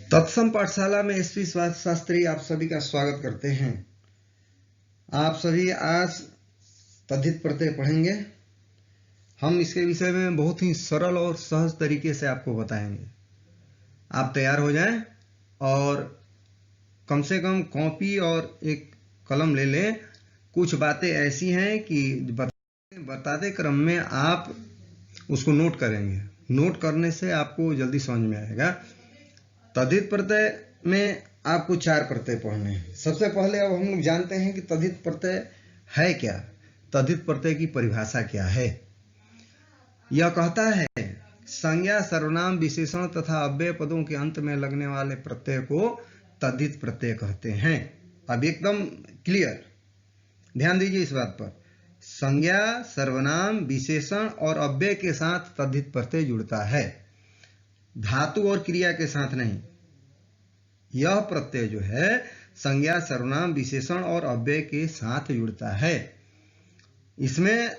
तत्सम पाठशाला में एसपी शास्त्री आप सभी का स्वागत करते हैं। आप सभी आज तद्धित प्रत्यय पढ़ेंगे। हम इसके विषय में बहुत ही सरल और सहज तरीके से आपको बताएंगे। आप तैयार हो जाएं और कम से कम कॉपी और एक कलम ले लें। कुछ बातें ऐसी हैं कि बताते क्रम में आप उसको नोट करेंगे। नोट करने से आपको जल्दी समझ में आएगा। तद्धित प्रत्यय में आपको 4 प्रत्यय पढ़ने हैं। सबसे पहले अब हम लोग जानते हैं कि तद्धित प्रत्यय है क्या। तद्धित प्रत्यय की परिभाषा क्या है। यह कहता है संज्ञा, सर्वनाम, विशेषण तथा अव्यय पदों के अंत में लगने वाले प्रत्यय को तद्धित प्रत्यय कहते हैं। अब एकदम क्लियर ध्यान दीजिए इस बात पर। संज्ञा, सर्वनाम, विशेषण और अव्यय के साथ तद्धित प्रत्यय जुड़ता है, धातु और क्रिया के साथ नहीं। यह प्रत्यय जो है संज्ञा, सर्वनाम, विशेषण और अव्यय के साथ जुड़ता है। इसमें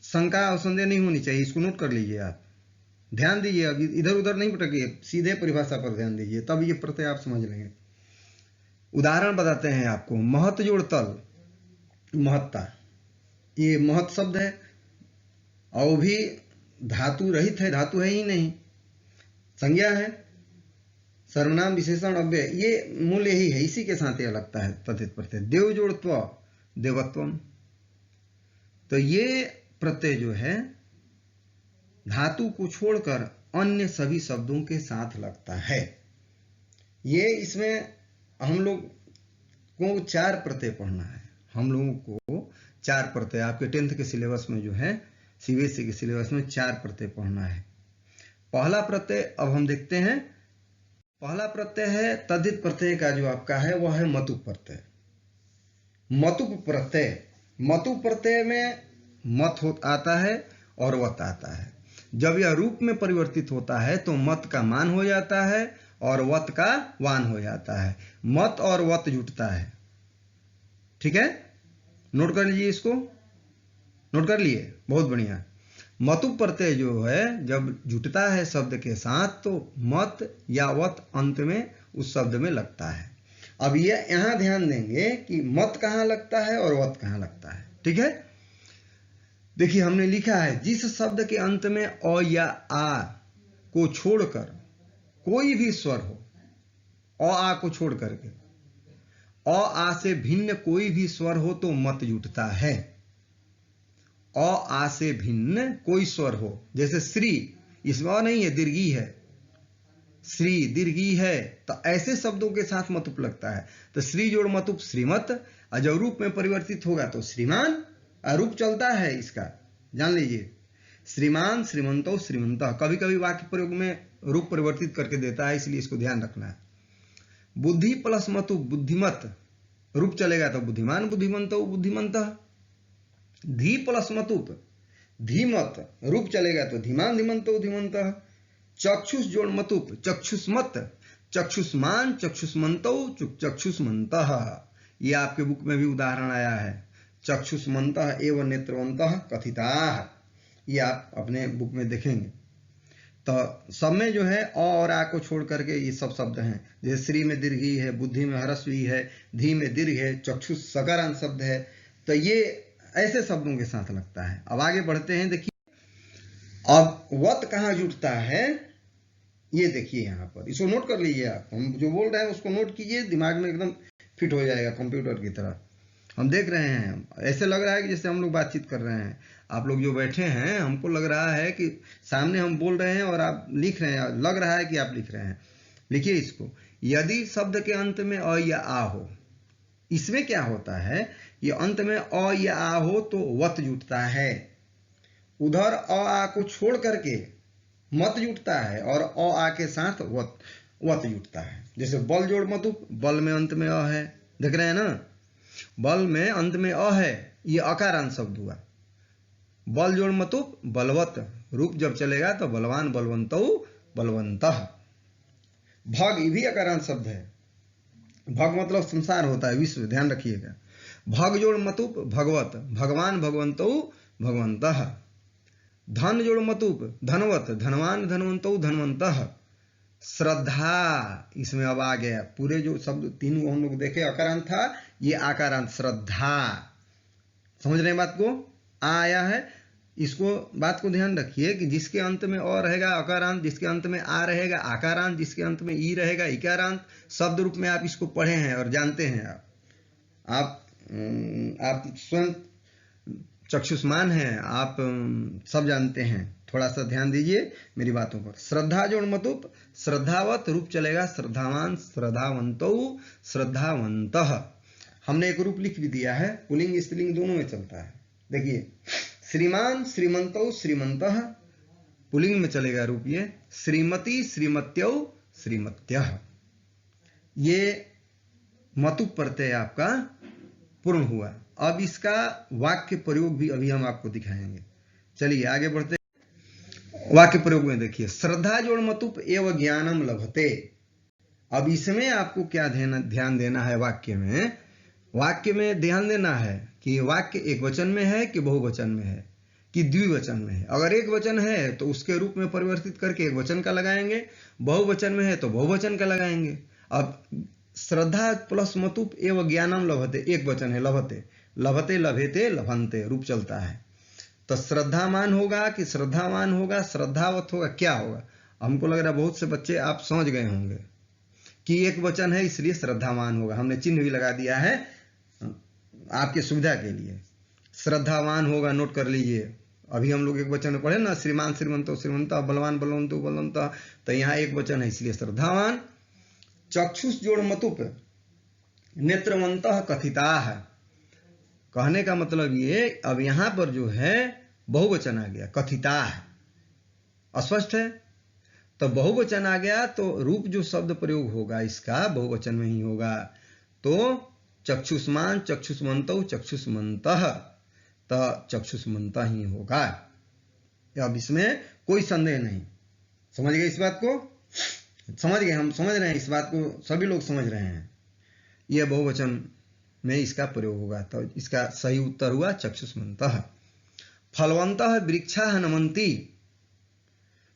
शंका और संदेह नहीं होनी चाहिए। इसको नोट कर लीजिए। आप ध्यान दीजिए, अब इधर उधर नहीं भटकिए, सीधे परिभाषा पर ध्यान दीजिए, तब ये प्रत्यय आप समझ लेंगे। उदाहरण बताते हैं आपको। महत जोड़ तल, महत्ता, ये महत शब्द है और भी धातु रहित है, धातु है ही नहीं, संज्ञा है। सर्वनाम, विशेषण, अव्यय, ये मूल्य ही है, इसी के साथ यह लगता है तद्धित प्रत्यय। देव जोड़ त्व, देवत्वम, तो ये प्रत्यय जो है धातु को छोड़कर अन्य सभी शब्दों के साथ लगता है। ये इसमें हम लोग को 4 प्रत्यय पढ़ना है। हम लोगों को 4 प्रत्यय आपके 10th के सिलेबस में जो है, सीबीएसई के सिलेबस में 4 प्रत्यय पढ़ना है। पहला प्रत्यय अब हम देखते हैं। पहला प्रत्यय है तद्धित प्रत्यय का जो आपका है वह है मतुप प्रत्यय। मतुप प्रत्यय, मतुप प्रत्यय में मत आता है और वत आता है। जब यह रूप में परिवर्तित होता है तो मत का मान हो जाता है और वत का वान हो जाता है। मत और वत जुटता है। ठीक है, नोट कर लीजिए। इसको नोट कर लिए, बहुत बढ़िया। मतुप प्रत्यय जो है जब जुटता है शब्द के साथ तो मत या वत अंत में उस शब्द में लगता है। अब ये यहां ध्यान देंगे कि मत कहां लगता है और वत कहां लगता है। ठीक है, देखिए हमने लिखा है जिस शब्द के अंत में अ या आ को छोड़कर कोई भी स्वर हो, अ आ को छोड़ करके अ आ से भिन्न कोई भी स्वर हो तो मत जुटता है। अ आ से भिन्न कोई स्वर हो, जैसे श्री, इसमें अ नहीं है, दीर्घी है। श्री दीर्घी है तो ऐसे शब्दों के साथ मतुप लगता है। तो श्री जोड़ मतुप श्रीमत, और जब रूप में परिवर्तित होगा तो श्रीमान, रूप चलता है इसका, जान लीजिए। श्रीमान, श्रीमंतो, श्रीमंतः, कभी कभी वाक्य प्रयोग में रूप परिवर्तित करके देता है, इसलिए इसको ध्यान रखना है। बुद्धि प्लस मतुप बुद्धिमत, रूप चलेगा तो बुद्धिमान, बुद्धिमंतो, बुद्धिमंतः। धी प्लस मतुप धीमत, रूप चलेगा तो धीमान, धीमंतो, धीमंतः। चक्षुष जोड़ मतुप चक्षुष्मत, चक्षुष्मान, चक्षुष्मंतो, चक्षुष्मंतः। ये आपके बुक में भी उदाहरण आया है। चक्षुष्मंतः एवं नेत्रवंतः कथिताः, ये आप अपने बुक में देखेंगे। तो सब में जो है अ और आ को छोड़ करके ये सब शब्द हैं। जैसे श्री में दीर्घी है, बुद्धि में ह्रस्वी है, धी में दीर्घ है, चक्षुष सकारांत शब्द है। तो ये ऐसे शब्दों के साथ लगता है। अब आगे बढ़ते हैं। देखिए अब वत कहाँ जुटता है, ये देखिए यहाँ पर, इसको नोट कर लीजिए। आप हम जो बोल रहे हैं उसको नोट कीजिए, दिमाग में एकदम फिट हो जाएगा कंप्यूटर की तरह। हम देख रहे हैं, ऐसे लग रहा है कि जैसे हम लोग बातचीत कर रहे हैं। आप लोग जो बैठे हैं, हमको लग रहा है कि सामने हम बोल रहे हैं और आप लिख रहे हैं, लग रहा है कि आप लिख रहे हैं। लिखिए इसको। यदि शब्द के अंत में अ या आ हो, इसमें क्या होता है, ये अंत में अ या आ हो तो वत जुटता है। उधर अ आ को छोड़ करके मत जुटता है और अ आ के साथ वत जुटता है। जैसे बल जोड़ मतुप, बल में अंत में अ है, देख रहे हैं ना। बल में अंत में अ है, ये अकारांत शब्द हुआ। बल जोड़ मतुप बलवत, रूप जब चलेगा तो बलवान, बलवंतो, बलवंतः। भग, ये भी अकारांत शब्द है। भग मतलब संसार होता है, विश्व, ध्यान रखिएगा। भग जोड़ मतुप भगवत, भगवान, भगवंतो, भगवंतः। धन जोड़ मतुप धनवत, धनवान, धनवंतो, धनवंतः। श्रद्धा इसमें अब आ गया। पूरे जो शब्द तीन हम लोग देखे अकारांत था, ये आकारांत श्रद्धा। समझ रहे हैं बात को? आया है, इसको बात को ध्यान रखिए कि जिसके अंत में अ रहेगा अकारांत, जिसके अंत में आ रहेगा आकारांत, जिसके अंत में ई रहेगा इकारांत। शब्द रूप में आप इसको पढ़े हैं और जानते हैं। आप स्वयं चक्षुष्मान हैं, आप सब जानते हैं। थोड़ा सा ध्यान दीजिए मेरी बातों पर। श्रद्धा जोड़ मतुप, श्रद्धावत रूप चलेगा श्रद्धावान, श्रद्धावंतो, श्रद्धावंतः। हमने एक रूप लिख भी दिया है, पुल्लिंग स्त्रीलिंग दोनों में चलता है। देखिए, श्रीमान, श्रीमंतो, श्रीमंतः, पुल्लिंग में चलेगा रूप ये। श्रीमती, श्रीमत्यौ, श्रीमत्यः। ये मतुप प्रत्यय आपका पूर्ण हुआ। अब इसका वाक्य प्रयोग भी अभी हम आपको दिखाएंगे। चलिए आगे बढ़ते। वाक्य प्रयोग में देखिए, श्रद्धा जोड़ मतुप एवं ज्ञानम लभते। अब इसमें आपको क्या ध्यान देना है? वाक्य में ध्यान देना है कि वाक्य एक वचन में है कि बहुवचन में है कि द्विवचन में है। अगर एक वचन है तो उसके रूप में परिवर्तित करके एक वचन का लगाएंगे, बहुवचन में है तो बहुवचन का लगाएंगे। अब श्रद्धा प्लस मतुप एवं ज्ञानम लभते, एक वचन है, लभते, लभते, लभेते, लभंते रूप चलता है। तो श्रद्धामान होगा कि श्रद्धावान होगा, श्रद्धावत होगा, क्या होगा? हमको लग रहा है बहुत से बच्चे आप समझ गए होंगे कि एक वचन है इसलिए श्रद्धावान होगा। हमने चिन्ह भी लगा दिया है आपके सुविधा के लिए। श्रद्धावान होगा, नोट कर लीजिए। अभी हम लोग एक वचन में पढ़े ना, श्रीमान, श्रीमंतो, श्रीमंता, बलवान, बलवंतो, बलवंता। तो यहाँ एक वचन है इसलिए श्रद्धावान। चक्षुष जोड़ मतुप नेत्रवंतः कथिताः। कहने का मतलब ये, अब यहां पर जो है बहुवचन आ गया, कथिताः। अस्पष्ट है? तो बहुवचन आ गया तो रूप जो शब्द प्रयोग होगा इसका बहुवचन में ही होगा। तो चक्षुष्मान, चक्षुष्मंतौ, चक्षुष्मंतः, तो चक्षुष्मंता ही होगा। अब इसमें कोई संदेह नहीं। समझ गए इस बात को? समझ गए? हम समझ रहे हैं इस बात को, सभी लोग समझ रहे हैं। यह बहुवचन में इसका प्रयोग होगा। तो इसका सही उत्तर हुआ चक्षुष्मंतः। फलवंतः वृक्षाः नमन्ति।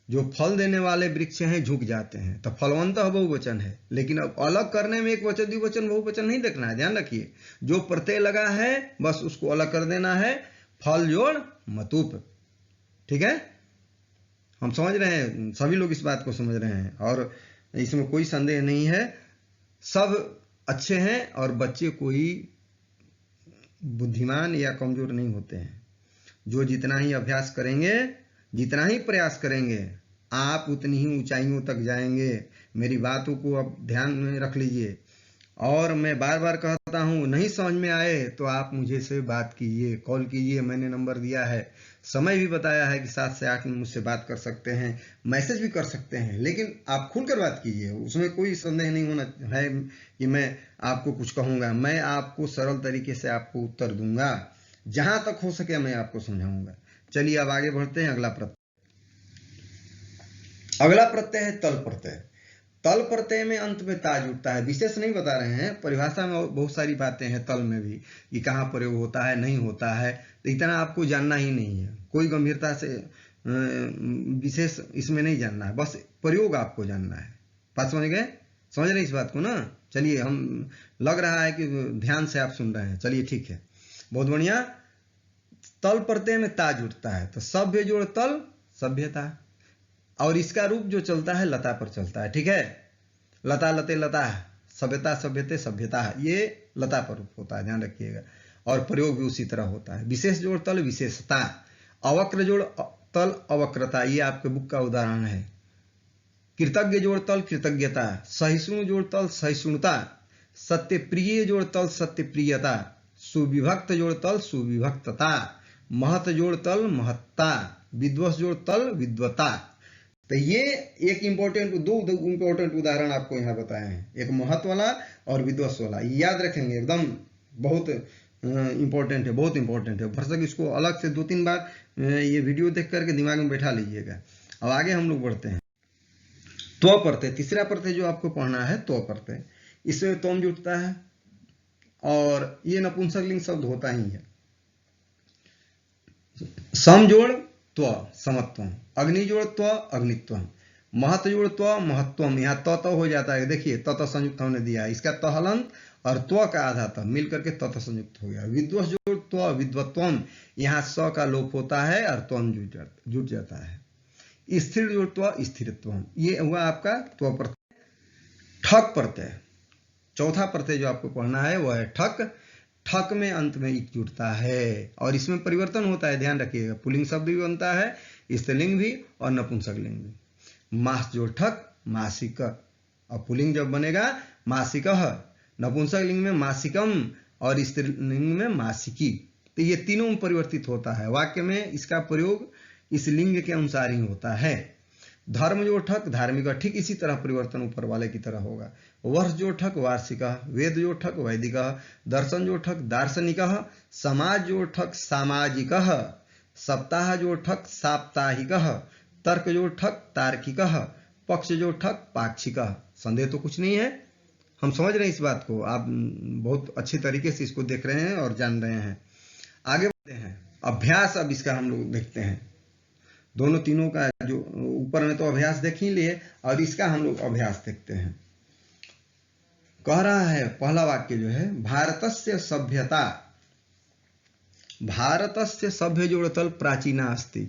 जो फल देने वाले वृक्ष हैं झुक जाते हैं। तो फलवंतः बहुवचन है, लेकिन अब अलग करने में एक वचन, द्विवचन, बहुवचन नहीं देखना है। ध्यान रखिए, जो प्रत्यय लगा है बस उसको अलग कर देना है। फल जोड़ मतुप। ठीक है? हम समझ रहे हैं, सभी लोग इस बात को समझ रहे हैं और इसमें कोई संदेह नहीं है। सब अच्छे हैं और बच्चे कोई बुद्धिमान या कमजोर नहीं होते हैं। जो जितना ही अभ्यास करेंगे, जितना ही प्रयास करेंगे, आप उतनी ही ऊंचाइयों तक जाएंगे। मेरी बातों को अब ध्यान में रख लीजिए। और मैं बार बार कहता हूं, नहीं समझ में आए तो आप मुझे से बात कीजिए, कॉल कीजिए। मैंने नंबर दिया है, समय भी बताया है कि 7 से 8 में मुझसे बात कर सकते हैं, मैसेज भी कर सकते हैं। लेकिन आप खुलकर बात कीजिए, उसमें कोई संदेह नहीं होना है कि मैं आपको कुछ कहूंगा। मैं आपको सरल तरीके से आपको उत्तर दूंगा, जहां तक हो सके मैं आपको समझाऊंगा। चलिए अब आगे बढ़ते हैं। अगला प्रत्यय है तल प्रत्यय। तल प्रत्यय में अंत में ता जुड़ता है। विशेष नहीं बता रहे हैं, परिभाषा में बहुत सारी बातें हैं तल में भी, कि कहाँ प्रयोग होता है, नहीं होता है। तो इतना आपको जानना ही नहीं है, कोई गंभीरता से विशेष इसमें नहीं जानना है, बस प्रयोग आपको जानना है। बात समझ गए? समझ रहे इस बात को ना? चलिए, हम लग रहा है कि ध्यान से आप सुन रहे हैं। चलिए ठीक है, बहुत बढ़िया। तल प्रत्यय में ता जुड़ता है तो सभ्य जोड़ तल, सभ्यता। और इसका रूप जो चलता है लता पर चलता है। ठीक है? लता, लते, लता, सभ्यता, सभ्यते, सभ्यता, ये लता पर रूप होता है, ध्यान रखिएगा। और प्रयोग भी उसी तरह होता है। विशेष जोड़ तल, विशेषता। अवक्र जोड़ तल, अवक्रता। ये आपके बुक का उदाहरण है। कृतज्ञ जोड़ तल, कृतज्ञता। सहिष्णु जोड़ तल, सहिष्णुता। सत्यप्रिय जोड़ तल, सत्यप्रियता। सुविभक्त जोड़ तल, सुविभक्तता। महत जोड़ तल, महत्ता। विद्वस जोड़ तल, विद्वता। तो ये एक दो इंपॉर्टेंट उदाहरण आपको यहाँ बताए हैं, एक महत्व वाला और विद्वस वाला। याद रखेंगे, एकदम बहुत इंपॉर्टेंट है, बहुत इंपॉर्टेंट है। भरसक इसको अलग से 2-3 बार ये वीडियो देख करके दिमाग में बैठा लीजिएगा। अब आगे हम लोग बढ़ते हैं। त्व प्रत्यय, तीसरा प्रत्यय जो आपको पढ़ना है त्व प्रत्यय। इसमें त्वम जुटता है और ये नपुंसकलिंग शब्द होता ही है। सम जोड़ त्व, समत्वम। अग्नि जोड़ त्व, अग्नित्वम। महत जोड़ त्व महत्वम, यहाँ त हो जाता है, देखिए त संयुक्त हमने दिया है, इसका त हलंत और त्व का आधा त मिल करके त संयुक्त हो गया। विद्वस जोड़ त्व विद्वत्वम, यहाँ स का लोप होता है और त्वम जुट जाता है। स्थिर जोड़ त्व स्थिरत्वम, ये हुआ आपका त्व प्रत्यय। ठक प्रत्यय, चौथा प्रत्यय जो आपको पढ़ना है वह है ठक। ठक में अंत में इक जुड़ता है और इसमें परिवर्तन होता है, ध्यान रखिएगा। पुल्लिंग शब्द भी बनता है, स्त्रीलिंग भी और नपुंसक लिंग भी। मास जोड़ ठक मासिक, और पुल्लिंग जब बनेगा मासिक, नपुंसक लिंग में मासिकम और स्त्रीलिंग में मासिकी। तो ये तीनों में परिवर्तित होता है, वाक्य में इसका प्रयोग इस लिंग के अनुसार ही होता है। धर्म जो ठक धार्मिक, ठीक इसी तरह परिवर्तन ऊपर वाले की तरह होगा। वर्ष जो ठक वार्षिक, वेद जो ठक वैदिक, दर्शन जो ठक दार्शनिक, समाज जो ठक सामाजिक, सप्ताह जो ठक साप्ताहिक, तर्क जो ठक तार्किक, पक्ष जो ठक पाक्षिक। संदेह तो कुछ नहीं है, हम समझ रहे हैं इस बात को, आप बहुत अच्छी तरीके से इसको देख रहे हैं और जान रहे हैं। आगे बढ़ते हैं, अभ्यास अब इसका हम लोग देखते हैं। दोनों तीनों का जो ऊपर में तो अभ्यास देख ही लिए, और इसका हम लोग अभ्यास देखते हैं। कह रहा है पहला वाक्य जो है, भारतस्य सभ्यता, भारतस्य सभ्य जोड़तल प्राचीना अस्ति,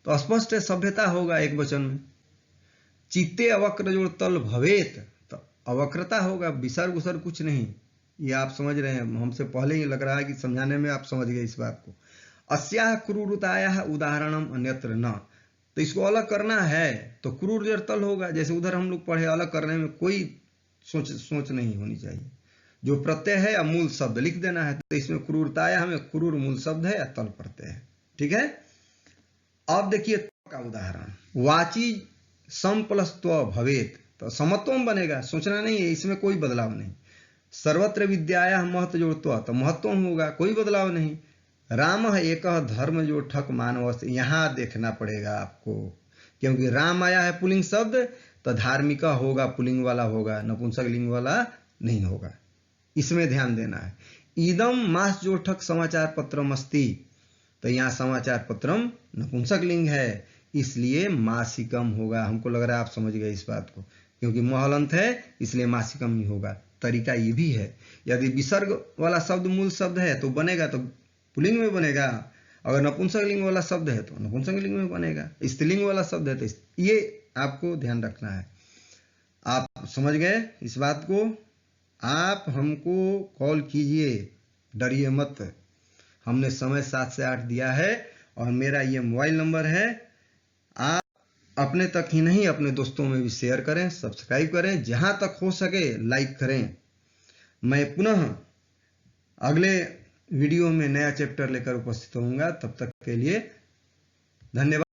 तो स्पष्ट है सभ्यता होगा एक वचन में। चित्ते अवक्र जोड़तल भवेत, तो अवक्रता होगा, विसर्ग उसर्ग कुछ नहीं, ये आप समझ रहे हैं, हमसे पहले ही लग रहा है कि समझाने में आप समझ गए इस बात को। अस्याह क्रूरतायाः उदाहरणम अन्यत्र न, तो इसको अलग करना है तो क्रूर जड़तल होगा, जैसे उधर हम लोग पढ़े, अलग करने में कोई सोच नहीं होनी चाहिए। जो प्रत्यय है या मूल शब्द लिख देना है, तो इसमें क्रूरताया हमें क्रूर मूल शब्द है या तल प्रत्यय है, ठीक है। अब देखिए का उदाहरण, वाची सम प्लस त्व भवेत, तो समत्वम बनेगा, सोचना नहीं है, इसमें कोई बदलाव नहीं। सर्वत्र विद्याया महत्व जोड़त्व, तो महत्वम होगा, कोई बदलाव नहीं। राम एक धर्म जो ठक मानव, यहां देखना पड़ेगा आपको, क्योंकि राम आया है पुलिंग शब्द, तो धार्मिक होगा, पुलिंग वाला होगा, नपुंसक लिंग वाला नहीं होगा, इसमें ध्यान देना है। इदम मास जो ठक समाचार पत्रम अस्ति, तो यहाँ समाचार पत्रम नपुंसक लिंग है, इसलिए मासिकम होगा। हमको लग रहा है आप समझ गए इस बात को, क्योंकि महलंत है इसलिए मासिकम ही होगा। तरीका ये भी है, यदि विसर्ग वाला शब्द मूल शब्द है तो बनेगा तो पुल्लिंग में बनेगा, अगर नपुंसक लिंग वाला शब्द है तो नपुंसक लिंग में बनेगा, स्त्रीलिंग वाला शब्द है तो ये आपको ध्यान रखना है। आप समझ गए इस बात को, आप हमको कॉल कीजिए, डरिए मत, हमने समय 7 से 8 दिया है और मेरा ये मोबाइल नंबर है। आप अपने तक ही नहीं अपने दोस्तों में भी शेयर करें, सब्सक्राइब करें, जहां तक हो सके लाइक करें। मैं पुनः अगले वीडियो में नया चैप्टर लेकर उपस्थित होऊंगा, तब तक के लिए धन्यवाद।